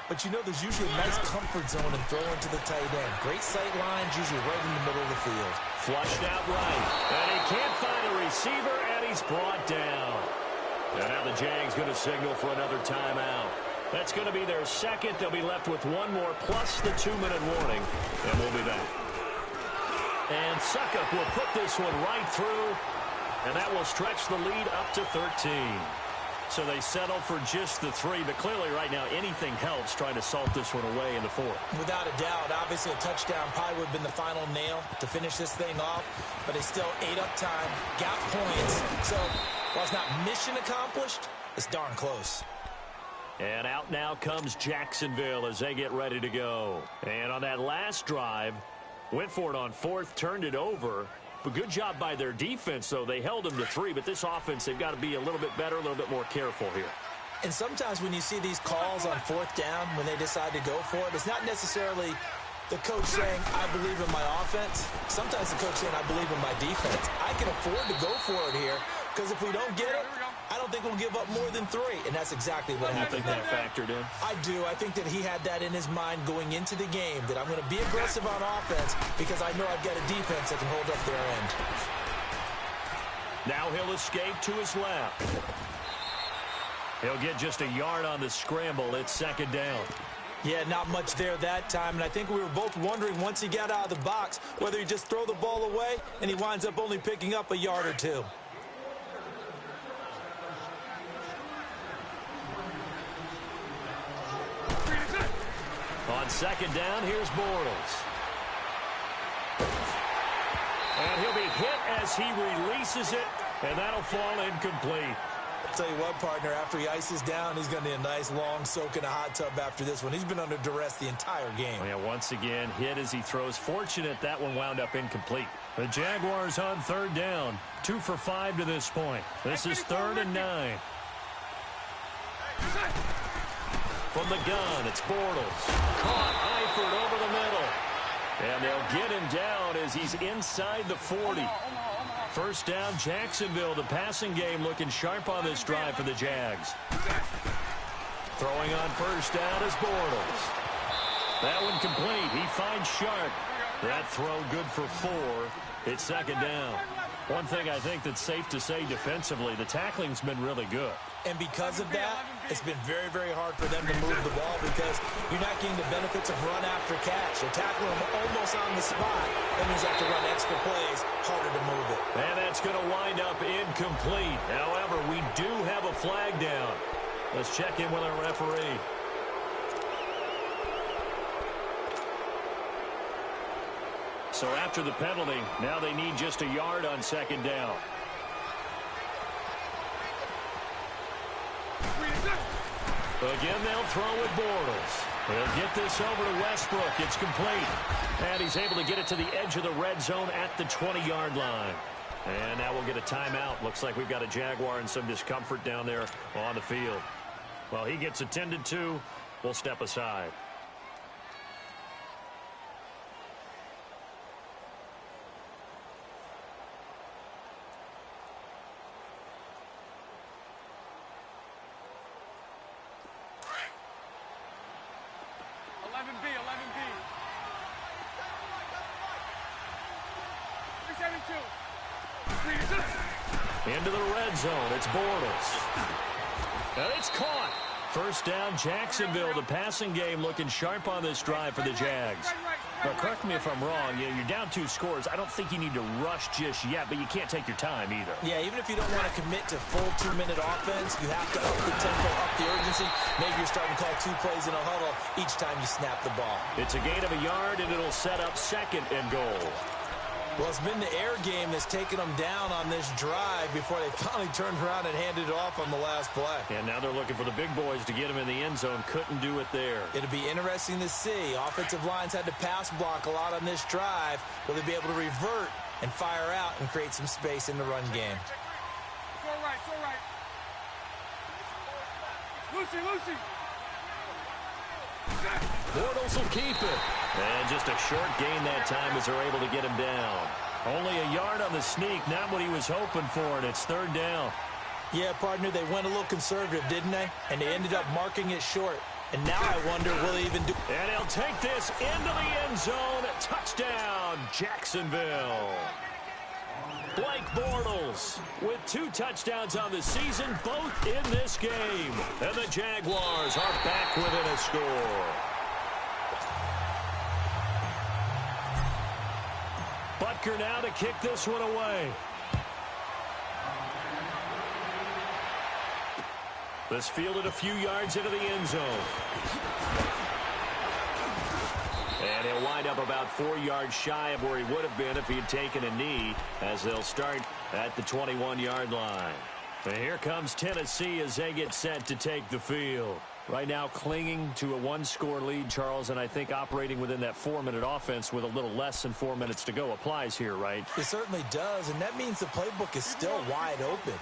But you know there's usually a nice comfort zone in throwing to the tight end. Great sight lines, usually right in the middle of the field. Flushed out right, and he can't find a receiver, and he's brought down. And now the Jags going to signal for another timeout. That's going to be their 2nd. They'll be left with 1 more, plus the 2-minute warning, and we'll be back. And Suckup will put this one right through. And that will stretch the lead up to 13. So they settle for just the 3. But clearly right now anything helps trying to salt this one away in the 4th. Without a doubt. Obviously a touchdown probably would have been the final nail to finish this thing off. But they still ate up time, got points. So while it's not mission accomplished, it's darn close. And out now comes Jacksonville as they get ready to go. And on that last drive, went for it on 4th, turned it over. But good job by their defense, though. They held them to 3, but this offense, they've got to be a little bit better, a little bit more careful here. And sometimes when you see these calls on 4th down, when they decide to go for it, it's not necessarily the coach saying, I believe in my offense. Sometimes the coach saying, I believe in my defense. I can afford to go for it here, because if we don't get it, I don't think we'll give up more than 3. And that's exactly what happened there. You think that factored in? I do. I think that he had that in his mind going into the game, that I'm going to be aggressive on offense because I know I've got a defense that can hold up their end. Now he'll escape to his left. He'll get just a yard on the scramble. It's 2nd down. Yeah, not much there that time, and I think we were both wondering once he got out of the box whether he'd just throw the ball away, and he winds up only picking up a yard or two. On second down, here's Bortles. And he'll be hit as he releases it, and that'll fall incomplete. I'll tell you what, partner, after he ices down, he's going to need a nice long soak in a hot tub after this one. He's been under duress the entire game. Yeah, once again, hit as he throws. Fortunate that one wound up incomplete. The Jaguars on third down. 2 for 5 to this point. This is 3rd and 9. From the gun, it's Bortles. Caught, Eifert over the middle. And they'll get him down as he's inside the 40. First down, Jacksonville. The passing game looking sharp on this drive for the Jags. Throwing on first down is Bortles. That one complete. He finds Sharp. That throw good for 4. It's second down. One thing I think that's safe to say defensively, the tackling's been really good. And because of that, it's been very, very hard for them to move the ball because you're not getting the benefits of run after catch. They're tackling them almost on the spot. That means you have to run extra plays, harder to move it. And that's going to wind up incomplete. However, we do have a flag down. Let's check in with our referee. So after the penalty, now they need just a yard on second down. Again, they'll throw with Bortles. He'll get this over to Westbrook. It's complete. And he's able to get it to the edge of the red zone at the 20-yard line. And now we'll get a timeout. Looks like we've got a Jaguar in some discomfort down there on the field. Well, he gets attended to. We'll step aside. Into the red zone. It's Bortles. And it's caught. First down, Jacksonville. The passing game looking sharp on this drive for the Jags. But correct me if I'm wrong. You're down 2 scores. I don't think you need to rush just yet, but you can't take your time either. Yeah, even if you don't want to commit to full 2-minute offense, you have to up the tempo, up the urgency. Maybe you're starting to call 2 plays in a huddle each time you snap the ball. It's a gain of a yard, and it'll set up second and goal. Well, it's been the air game that's taken them down on this drive before they finally turned around and handed it off on the last play. And now they're looking for the big boys to get him in the end zone. Couldn't do it there. It'll be interesting to see. Offensive lines had to pass block a lot on this drive. Will they be able to revert and fire out and create some space in the run game? It's all right, it's all right. Lucy. Bortles will keep it. And just a short gain that time as they're able to get him down. Only a yard on the sneak, not what he was hoping for, and it's third down. Yeah, partner, they went a little conservative, didn't they? And they ended up marking it short. And now I wonder, will they even do... And he'll take this into the end zone. Touchdown, Jacksonville. Blake Bortles with 2 touchdowns on the season, both in this game. And the Jaguars are back within a score. Butker now to kick this one away. This fielded a few yards into the end zone. And he'll wind up about 4 yards shy of where he would have been if he had taken a knee, as they'll start at the 21-yard line. And here comes Tennessee as they get set to take the field. Right now clinging to a 1-score lead, Charles, and I think operating within that 4-minute offense with a little less than 4 minutes to go applies here, right? It certainly does, and that means the playbook is still wide open.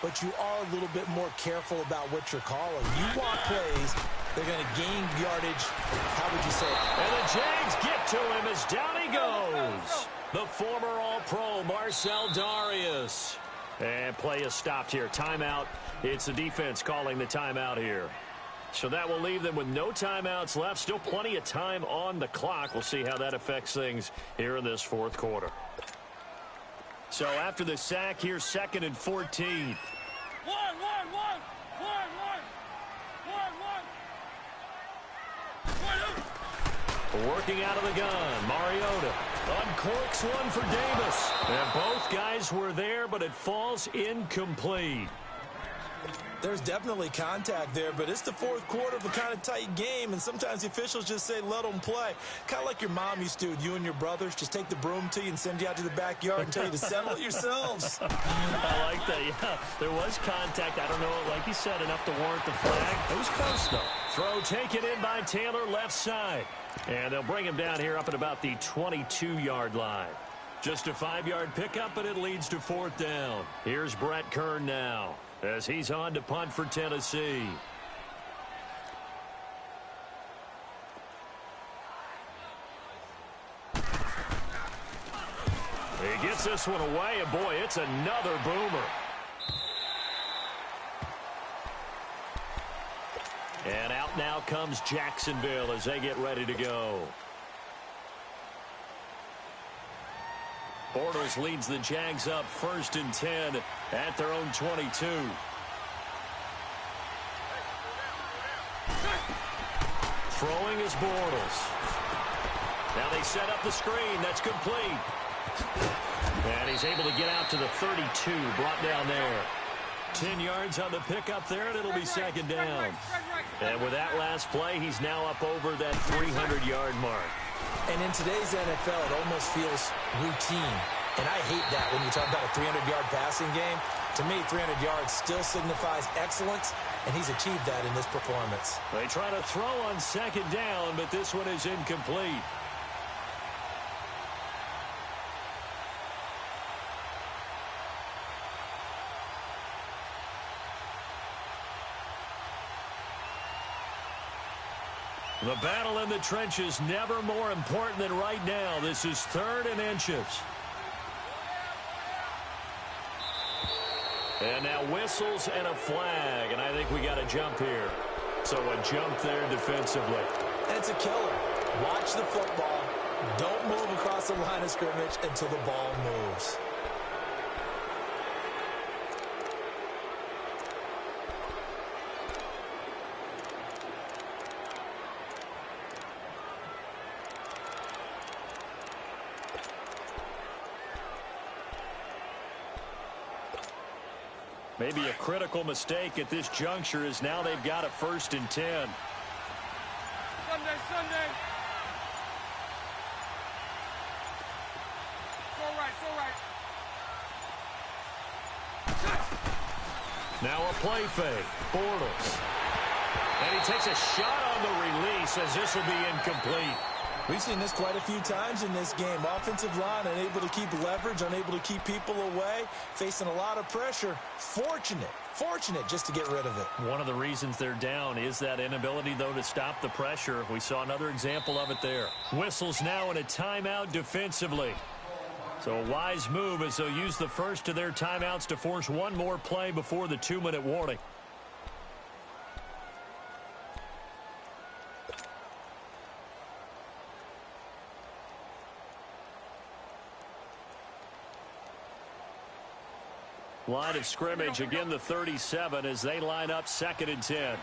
But you are a little bit more careful about what you're calling. You want plays, they're going to gain yardage. How would you say it? And the Jags get to him as down he goes. The former All-Pro Marcel Darius. And play is stopped here. Timeout. It's the defense calling the timeout here. So that will leave them with no timeouts left. Still plenty of time on the clock. We'll see how that affects things here in this fourth quarter. So after the sack, here's 2nd and 14. One. Working out of the gun, Mariota uncorks one for Davis. And both guys were there, but it falls incomplete. There's definitely contact there, but it's the fourth quarter of a kind of tight game, and sometimes the officials just say, let them play. Kind of like your mom used to, you and your brothers, just take the broom to you and send you out to the backyard and tell you to settle it yourselves. I like that, yeah. There was contact. I don't know, like you said, enough to warrant the flag. It was close, though. Throw taken in by Taylor, left side. And they'll bring him down here up at about the 22-yard line. Just a 5-yard pickup, and it leads to fourth down. Here's Brett Kern now, as he's on to punt for Tennessee. He gets this one away, and boy, it's another boomer. And out now comes Jacksonville as they get ready to go. Bortles leads the Jags up 1st and 10 at their own 22. Throwing is Bortles. Now they set up the screen. That's complete. And he's able to get out to the 32, brought down there. 10 yards on the pickup there, and it'll be second down. And with that last play, he's now up over that 300-yard mark. And in today's NFL, it almost feels routine. And I hate that when you talk about a 300-yard passing game. To me, 300 yards still signifies excellence, and he's achieved that in this performance. They try to throw on second down, but this one is incomplete. The battle in the trenches never more important than right now. This is 3rd and inches. And now whistles and a flag, and I think we got a jump here. So a jump there defensively. And it's a killer. Watch the football. Don't move across the line of scrimmage until the ball moves. Maybe a critical mistake at this juncture is now they've got a 1st and 10. Sunday. It's all right. Now a play fake. Bortles. And he takes a shot on the release as this will be incomplete. We've seen this quite a few times in this game. Offensive line unable to keep leverage, unable to keep people away, facing a lot of pressure. Fortunate just to get rid of it. One of the reasons they're down is that inability, though, to stop the pressure. We saw another example of it there. Whistles now in a timeout defensively. So a wise move as they'll use the first of their timeouts to force one more play before the 2-minute warning. Line of scrimmage, again the 37 as they line up 2nd and 10. 11B.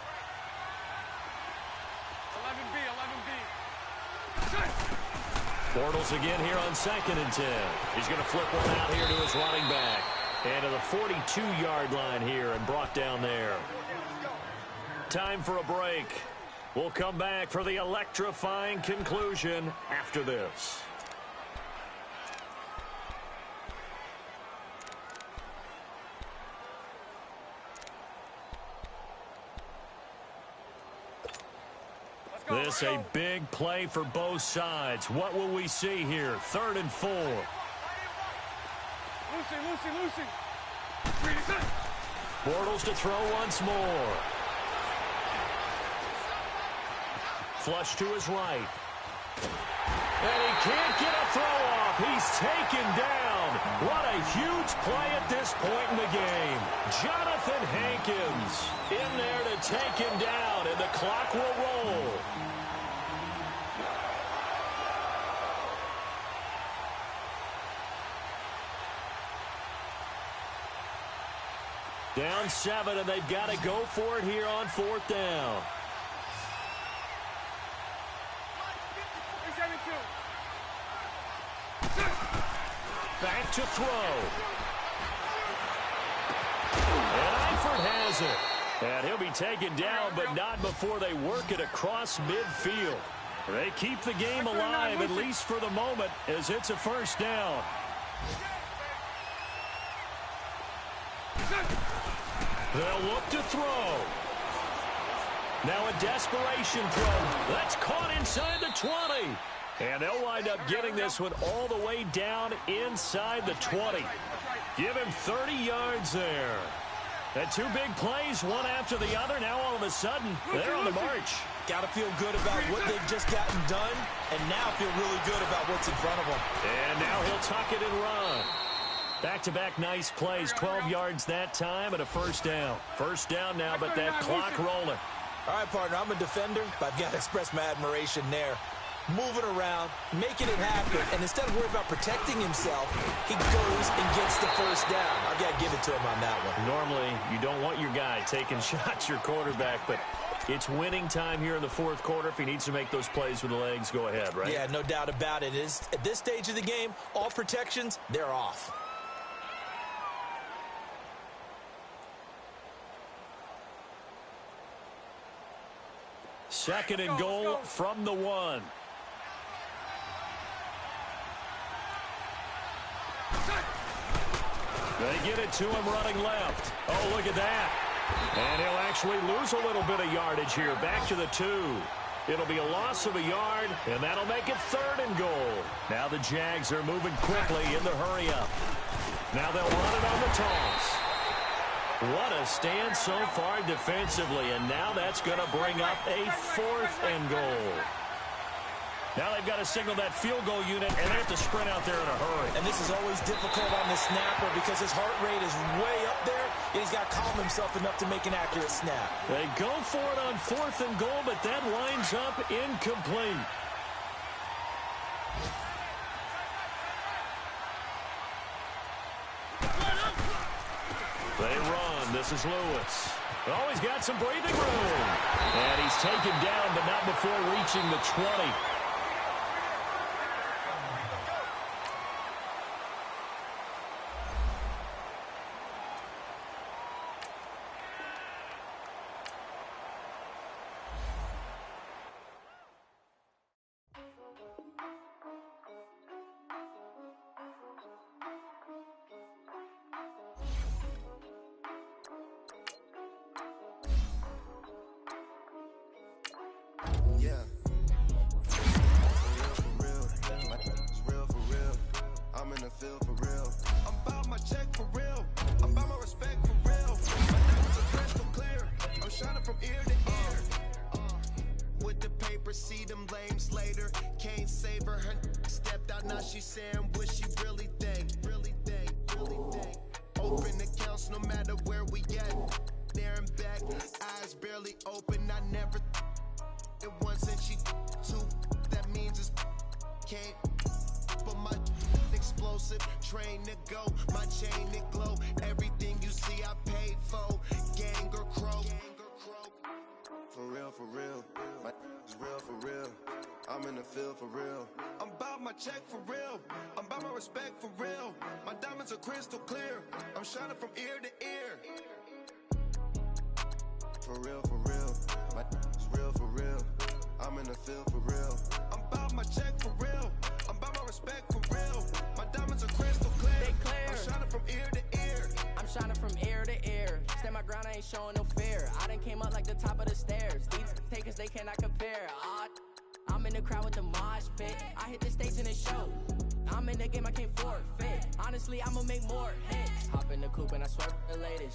Bortles again here on 2nd and 10. He's going to flip one out here to his running back. And to the 42-yard line here and brought down there. Time for a break. We'll come back for the electrifying conclusion after this. This a big play for both sides. What will we see here? 3rd and 4. Lucy. Bortles to throw once more. Flush to his right. And he can't get a throw off. He's taken down. What a huge play at this point in the game. Jonathan Hankins in there to take him down, and the clock will roll. Down 7, and they've got to go for it here on 4th down. back to throw. And Eifert has it. And he'll be taken down, but not before they work it across midfield. They keep the game alive, at least for the moment, as it's a first down. They'll look to throw. Now a desperation throw. That's caught inside the 20. And they'll wind up getting this one all the way down inside the 20. Give him 30 yards there. And two big plays, one after the other. Now all of a sudden, they're on the march. Got to feel good about what they've just gotten done, and now feel really good about what's in front of them. And now he'll tuck it and run. Back-to-back nice plays, 12 yards that time and a first down. First down now, but that clock rolling. All right, partner, I'm a defender, but I've got to express my admiration there. Moving around, making it happen, and instead of worrying about protecting himself, he goes and gets the first down. I've got to give it to him on that one. Normally, you don't want your guy taking shots, your quarterback, but it's winning time here in the fourth quarter. If he needs to make those plays with the legs, go ahead, right? Yeah, no doubt about it. At this stage of the game, all protections, they're off. Second and goal from the 1. They get it to him running left. Oh, look at that. And he'll actually lose a little bit of yardage here. Back to the 2. It'll be a loss of a yard, and that'll make it third and goal. Now the Jags are moving quickly in the hurry-up. Now they'll run it on the toss. What a stand so far defensively, and now that's going to bring up a fourth and goal. Now they've got to signal that field goal unit, and they have to sprint out there in a hurry. And this is always difficult on the snapper because his heart rate is way up there, and he's got to calm himself enough to make an accurate snap. They go for it on fourth and goal, but that winds up incomplete. They run. This is Lewis. Oh, he's got some breathing room. And he's taken down, but not before reaching the 20.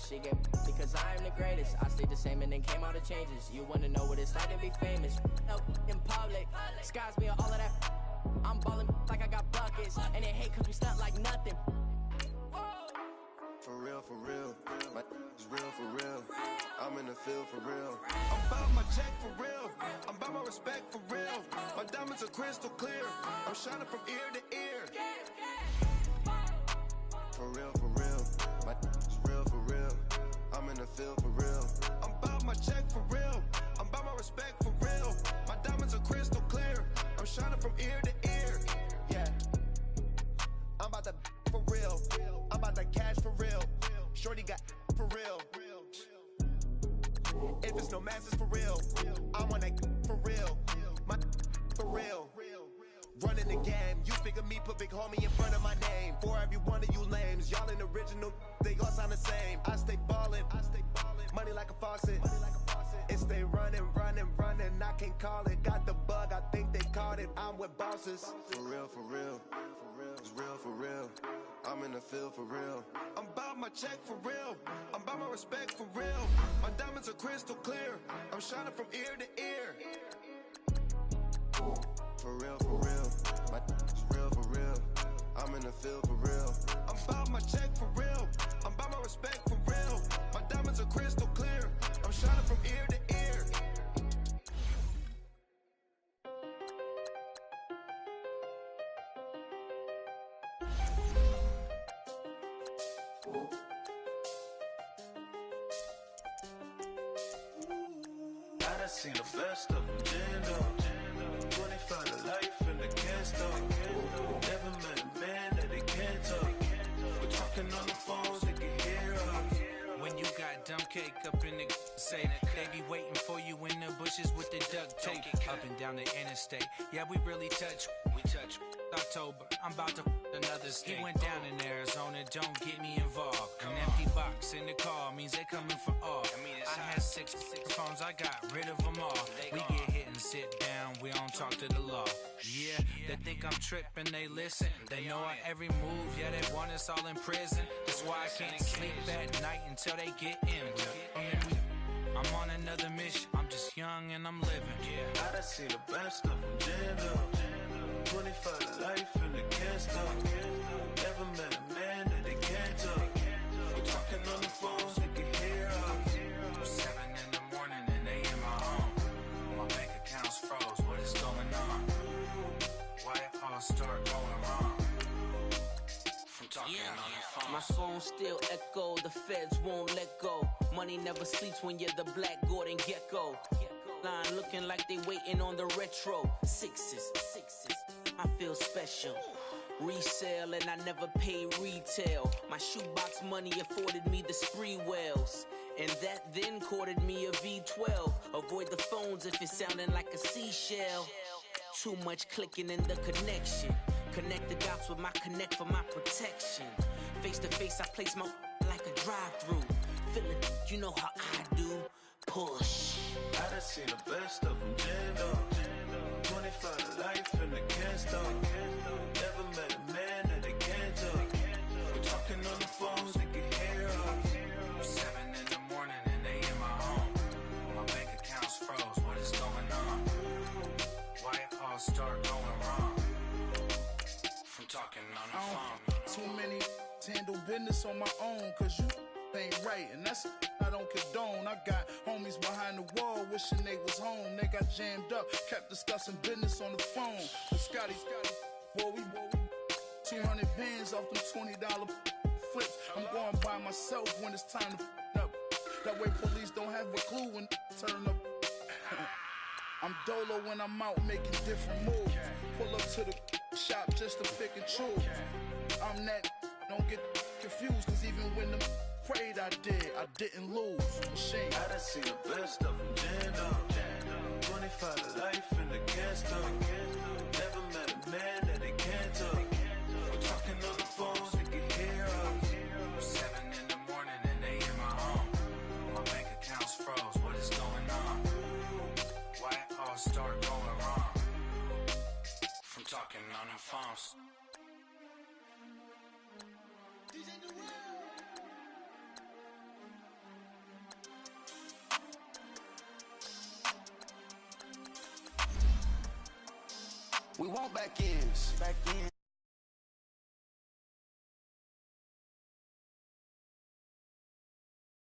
She gave me because I am the greatest. I stayed the same and then came all the changes. You wanna know what it's like to be famous? No, in public, skies me all of that. I'm ballin' like I got buckets, and they hate cause we stunt like nothing. For real, it's real for real. I'm in the field for real. I'm about my check for real. I'm about my respect for real. My diamonds are crystal clear. I'm shining from ear to ear. For real, it's real for real. I'm in the field for real. I'm about my check for real. I'm about my respect for real. My diamonds are crystal clear. I'm shining from ear to ear. Yeah. I'm about to for real. I'm about that cash for real. Shorty got for real. If it's no masses for real, I want that for real. My for real. Running the game, you speak of me, put big homie in front of my name. For every one of you lames, y'all ain't original, they all sound the same. I stay ballin', money like a faucet. It stay running, I can't call it. Got the bug, I think they caught it. I'm with bosses. For real, it's real for real. I'm in the field for real. I'm about my check for real. I'm about my respect for real. My diamonds are crystal clear. I'm shining from ear to ear. For real, my is real for real. I'm in the field for real. I'm about my check for real. I'm about my respect for real. My diamonds are crystal clear. I'm shining from ear to ear. I done seen the best of them, Jando. 25 to life in the cast up. Never met a man that they can't talk. We're talking on the phones, they can hear us. When you got dumb cake up in the say, they be waiting for you in the bushes with the duct tape. Up and down the interstate, yeah, we really touch. We touch. October, I'm about to another state. He went down in Arizona, don't get me involved. An empty box in the car means they coming for all. I had 6 phones, I got rid of them all. We get hit and sit down, we don't talk to the law. Yeah, they think I'm tripping, they listen. They know our every move, yeah, they want us all in prison. That's why I can't sleep at night until they get in. I'm on another mission, I'm just young and I'm living. I done seen the best of them, Jando. 25 to life in the cast up. Never met a man that they can't talk. We're talking on the phones, they can hear us. 7 in the morning and they in my home. My bank account's froze, what is going on? Why it all start going wrong? From talking on the phone. My phone still echo, the feds won't let go. Money never sleeps when you're the black Gordon Gecko. Line looking like they waiting on the retro. Sixes, I feel special. Resale and I never pay retail. My shoebox money afforded me the spree wells. And that then courted me a V12. Avoid the phones if it's sounding like a seashell. Too much clicking in the connection. Connect the dots with my connect for my protection. Face to face I place my like a drive-through. Feel it, you know how I do. Push. I done seen the best of them, Jando. 25 to life in the cast up. Never met a man that they can't talk. We're talking on the phones, they can hear us. 7 in the morning and they in my home. My bank account's froze, what is going on? Why it all start going wrong? From talking on the phone. Too many handle business on my own, cause you ain't right, and that's I don't condone. I got homies behind the wall wishing they was home. They got jammed up, kept discussing business on the phone. But Scotty, boy, we 200 bands off them $20 flips. I'm going by myself when it's time to up. That way police don't have a clue when turn up. I'm dolo when I'm out making different moves. Pull up to the shop just to pick and choose. I'm that, don't get confused, cause even when the prayed I didn't lose. Machine. I done seen the best of them, Jando. 25 to life in the cast up. Never met a man that they can't talk. We're talking on the phones, they can hear us. 7 in the morning and they in my home. My bank account's froze, what is going on? Why it all start going wrong? From talking on the phones. We want back ends.